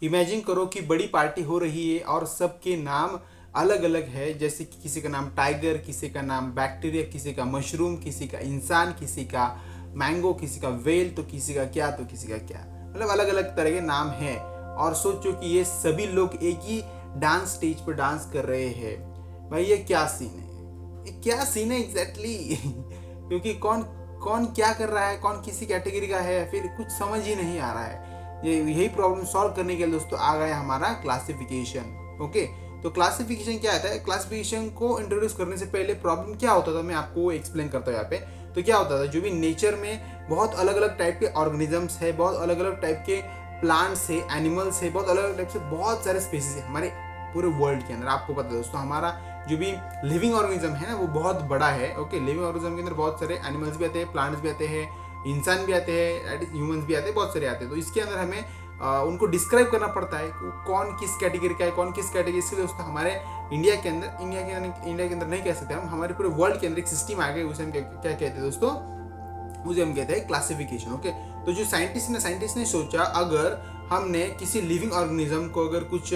Imagine करो कि बड़ी पार्टी हो रही है और सबके नाम अलग अलग है, जैसे कि किसी का नाम टाइगर, किसी का नाम बैक्टीरिया, किसी का मशरूम, किसी का इंसान, किसी का मैंगो, किसी का वेल, तो किसी का क्या, तो किसी का क्या, मतलब अलग अलग तरह के नाम हैं। और सोचो कि ये सभी लोग एक ही डांस स्टेज पर डांस कर रहे हैं। भाई ये क्या सीन है, ये क्या सीन है एग्जैक्टली क्योंकि कौन कौन क्या कर रहा है, कौन किसी कैटेगरी का है, फिर कुछ समझ ही नहीं आ रहा है। यही प्रॉब्लम सॉल्व करने के लिए दोस्तों आ गया हमारा क्लासिफिकेशन। ओके, तो क्लासिफिकेशन क्या आता है, क्लासिफिकेशन को इंट्रोड्यूस करने से पहले प्रॉब्लम क्या होता था मैं आपको एक्सप्लेन करता हूँ यहाँ पे। तो क्या होता था, जो भी नेचर में बहुत अलग अलग टाइप के ऑर्गेनिजम्स है, बहुत अलग अलग टाइप के प्लांट्स है, एनिमल्स है, बहुत अलग अलग टाइप से बहुत सारे स्पीसीज है हमारे पूरे वर्ल्ड के अंदर। आपको पता है दोस्तों, हमारा जो भी लिविंग ऑर्गेनिज्म है ना वो बहुत बड़ा है। ओके, लिविंग ऑर्गेनिज्म के अंदर बहुत सारे एनिमल्स भी आते हैं, प्लांट्स भी आते हैं, इंसान भी आते हैं, ह्यूमंस भी आते हैं, बहुत सारे आते हैं। तो इसके अंदर हमें उनको डिस्क्राइब करना पड़ता है कौन किस कैटेगरी का है, कौन किस कैटेगरी। इसलिए दोस्तों हमारे इंडिया के अंदर नहीं कह सकते हम, हमारे पूरे वर्ल्ड के अंदर एक सिस्टम आ गई, उसे हम क्या कहते हैं दोस्तों, उसे हम कहते हैं क्लासिफिकेशन। ओके, तो जो साइंटिस्ट ने सोचा, अगर हमने किसी लिविंग ऑर्गेनिज्म को अगर कुछ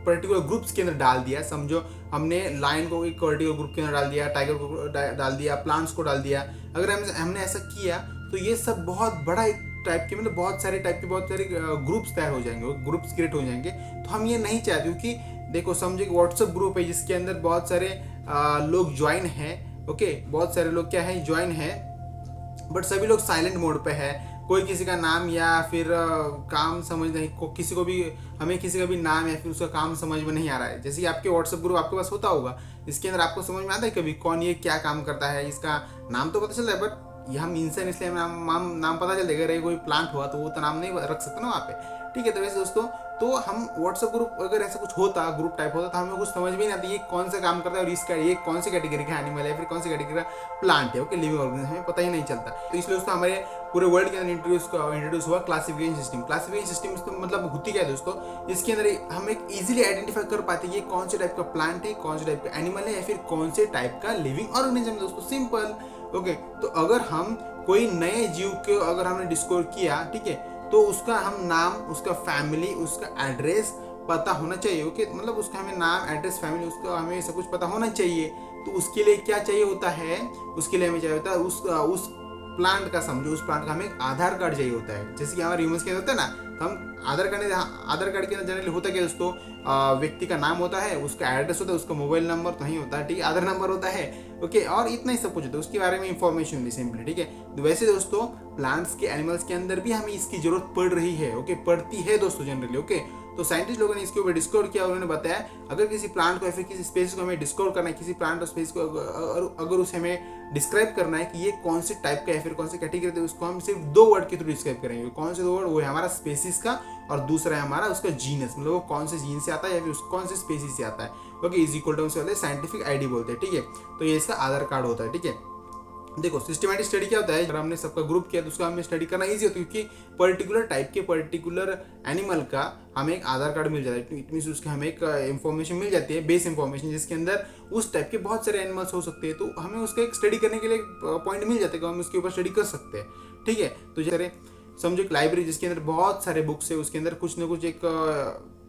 पर्टिकुलर ग्रुप्स के अंदर डाल दिया, समझो हमने लायन को एक पर्टिकुलर ग्रुप के अंदर डाल दिया, टाइगर को डाल दिया, प्लांट्स को डाल दिया, अगर हमने ऐसा किया तो ये सब बहुत बड़ा एक टाइप के, मतलब बहुत सारे ग्रुप्स तैयार हो जाएंगे, ग्रुप्स क्रिएट हो जाएंगे। तो हम ये नहीं चाहते, क्योंकि देखो समझो एक व्हाट्सएप ग्रुप है जिसके अंदर बहुत सारे लोग ज्वाइन हैं। ओके, बहुत सारे लोग क्या है, ज्वाइन है, बट सभी लोग साइलेंट मोड पे है। कोई किसी का नाम या फिर काम समझ नहीं, किसी को भी, हमें किसी का भी नाम या फिर उसका काम समझ में नहीं आ रहा है। जैसे कि आपके व्हाट्सएप ग्रुप आपके पास होता होगा, इसके अंदर आपको समझ में आता है कभी कौन ये क्या काम करता है, इसका नाम तो पता चलता है, बट ये हम इंसान इसलिए हमें नाम पता चल जाएगा। अगर कोई प्लांट हुआ तो वो तो नाम नहीं रख सकते ना वहाँ पे, ठीक है। तो वैसे दोस्तों, तो हम व्हाट्सएप ग्रुप अगर ऐसा कुछ होता, ग्रुप टाइप होता, तो हमें कुछ समझ में नहीं आता ये कौन सा काम करता है और इसका ये कौन सी कैटेगरी का एनिमल है, फिर कौन सी कैटेगरी का प्लांट है। ओके, लिविंग ऑर्गेनिज्म हमें पता ही नहीं चलता। तो इसलिए दोस्तों हमारे पूरे वर्ल्ड के अंदर इंट्रोड्यूस हुआ क्लासिफिकेशन सिस्टम। क्लासिफिकेशन सिस्टम मतलब होती क्या है दोस्तों, इसके अंदर हम एक इजीली आइडेंटिफाई कर पाते हैं ये कौन से टाइप का प्लांट है, कौन से टाइप का एनिमल है, या फिर कौन से टाइप का लिविंग ऑर्गेनिज्म है दोस्तों, सिंपल। ओके, तो अगर हम कोई नए जीव को अगर हमने डिस्कवर किया, ठीक है, तो उसका हम नाम, उसका फैमिली, उसका एड्रेस पता होना चाहिए। ओके, मतलब उसका हमें नाम, एड्रेस, फैमिली, उसका हमें सब कुछ पता होना चाहिए। तो उसके लिए क्या चाहिए होता है, उसके लिए हमें चाहिए होता है उस प्लांट का, समझो उस प्लांट का हमें आधार कार्ड चाहिए होता है। जैसे कि हमारे ह्यूमंस के अंदर होता है ना, तो हम आधार कार्ड के अंदर जनरली होता क्या दोस्तों, व्यक्ति का नाम होता है, उसका एड्रेस होता है, उसका मोबाइल नंबर तो नहीं होता है, ठीक है, आधार नंबर होता है। ओके, और इतना ही सब कुछ होता है, उसके बारे में इंफॉर्मेशन भी सिंपली, ठीक है। तो वैसे दोस्तों प्लांट्स के, एनिमल्स के अंदर भी हमें इसकी जरूरत पड़ रही है। ओके, पड़ती है दोस्तों जनरली। ओके, तो साइंटिस्ट लोगों ने इसके ऊपर डिस्कवर किया, उन्होंने बताया अगर किसी प्लांट को या फिर किसी स्पेस को हमें डिस्कवर करना है, किसी प्लांट और स्पेस को अगर उसे हमें डिस्क्राइब करना है कि ये कौन से टाइप का है, फिर कौन से कैटेगरी है, उसको हम सिर्फ 2 वर्ड के थ्रू डिस्क्राइब करेंगे। कौन से 2 वर्ड, वो है हमारा स्पेसिस का, और दूसरा है हमारा उसका जीनस, मतलब वो कौन से जीन से आता है या फिर कौन से स्पेसिस से आता है। ओके, इज इक्वल टू से साइंटिफिक आईडी बोलते हैं, ठीक है। तो ये इसका आधार कार्ड होता है, ठीक है। देखो सिस्टमेटिक स्टडी क्या होता है, अगर हमने सबका ग्रुप किया तो उसका हमें स्टडी करना इजी होता है, क्योंकि पर्टिकुलर टाइप के पर्टिकुलर एनिमल का हमें एक आधार कार्ड मिल जाता है। इट मीन्स उसके हमें एक इन्फॉर्मेशन मिल जाती है, बेस इन्फॉर्मेशन, जिसके अंदर उस टाइप के बहुत सारे एनिमल्स हो सकते हैं। तो हमें उसका एक स्टडी करने के लिए पॉइंट मिल जाता है कि हम उसके ऊपर स्टडी कर सकते हैं, ठीक है। तो जैसे समझो एक लाइब्रेरी जिसके अंदर बहुत सारे बुक्स है, उसके अंदर कुछ ना कुछ एक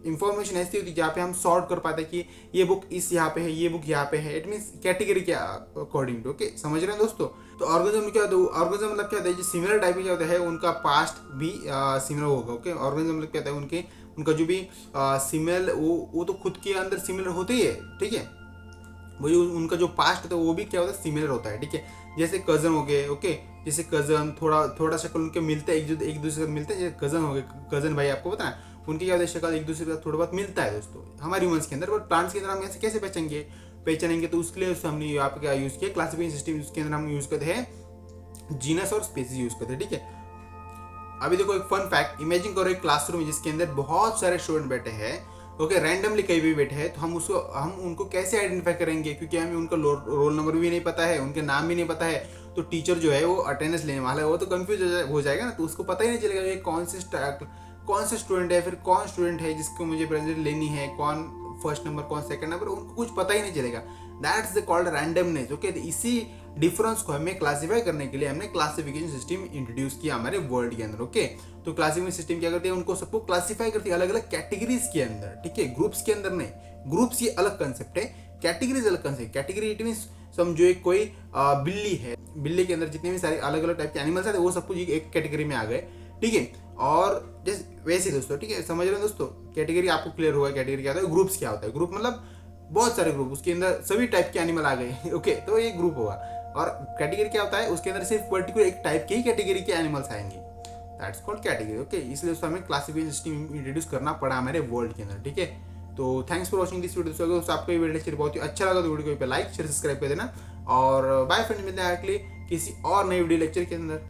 इंफॉर्मेशन ऐसी होती है जहाँ पे हम सॉर्ट कर पाते हैं कि ये बुक इस यहाँ पे है, ये बुक यहाँ पे है। इट मीन्स कैटेगरी के अकॉर्डिंग टू। ओके, समझ रहे हैं दोस्तों। तो ऑर्गेनिज्म क्या होता है, ऑर्गेनिज्म मतलब क्या होता है, जो सिमिलर टाइप का क्या होता है, उनका पास्ट भी सिमिलर होगा। ओके, ऑर्गेनिज्म मतलब क्या होता है, उनका जो भी सिमिलर, वो तो खुद के अंदर सिमिलर होते ही है, ठीक है। वही उनका जो पास्ट होता है वो भी क्या होता है, सिमिलर होता है, ठीक है। जैसे कजन हो गए, ओके, जैसे कजन थोड़ा शक्ल उनके मिलते हैं, एक दूसरे से मिलते हैं। जैसे कजन हो गए, कजन भाई आपको पता है, उनकी क्या होता है, शक्ल एक दूसरे के साथ थोड़ा बहुत मिलता है दोस्तों हमारे ह्यूमंस के अंदर। बट प्लांट्स के अंदर हम ऐसे कैसे पहचानेंगे, तो उसके लिए हमने यहाँ पे क्या यूज़ किया, क्लासिफिकेशन सिस्टम। उसके अंदर हम यूज़ करते हैं जीनस और स्पीसीज यूज़ करते हैं, ठीक है। अभी देखो एक फन फैक्ट, इमेजिन करो एक क्लासरूम जिसके अंदर बहुत सारे स्टूडेंट बैठे हैं, ओके, रैंडमली कहीं भी बैठे हैं, तो हम उनको कैसे आइडेंटिफाई करेंगे, क्योंकि हमें उनका रोल नंबर भी नहीं पता है, उनके नाम भी नहीं पता है। तो टीचर जो है वो अटेंडेंस लेने वाला है, वो तो कंफ्यूज हो जाएगा ना, तो उसको पता ही नहीं चलेगा ये कौन से स्टूडेंट है, फिर कौन स्टूडेंट है जिसको मुझे प्रेजेंट लेनी है, कौन फर्स्ट नंबर, कौन सेकंड नंबर, उनको कुछ पता ही नहीं चलेगा। That's the called randomness. Okay, इसी डिफरेंस को हमें क्लासिफाई करने के लिए हमने क्लासिफिकेशन सिस्टम इंट्रोड्यूस किया हमारे वर्ल्ड के अंदर। ओके, तो क्लासिफिकेशन सिस्टम क्या करती है, उनको सबको क्लासिफाई करती है अलग अलग कैटेगरीज के अंदर, ठीक है, ग्रुप्स के अंदर नहीं। ग्रुप्स ये अलग कंसेप्ट है, कैटेगरीज अलग कंसेप्ट। कैटेगरी इट मीन समझो एक कोई बिल्ली है, बिल्ली के अंदर जितने भी सारे अलग अलग टाइप के एनिमल्स आते हैं वो सब कुछ एक कैटेगरी में आ गए, ठीक है। और जैसे वैसे दोस्तों, ठीक है, समझ रहे हैं दोस्तों, कैटेगरी आपको क्लियर हुआ कैटेगरी क्या होता है। ग्रुप्स क्या होता है, ग्रुप मतलब बहुत सारे ग्रुप, उसके अंदर सभी टाइप के एनिमल आ गए ओके, तो ये ग्रुप होगा। और कैटेगरी क्या होता है, उसके अंदर सिर्फ पर्टिकुलर एक टाइप के ही कैटेगरी के एनिमल्स आएंगे, दैट्स कॉल्ड कैटेगरी। ओके, इसलिए उसको हमें क्लासिफिकेशन सिस्टम इंट्रोड्यूस करना पड़ा हमारे वर्ल्ड के अंदर, ठीक है। तो thanks for watching this video. दोस्तों आपको ये वीडियो लेक्चर बहुत ही अच्छा लगा तो वीडियो को लाइक शेयर सब्सक्राइब कर देना, और बाय फ्रेंड्स, मिलते हैं अगले किसी और नए वीडियो लेक्चर के अंदर।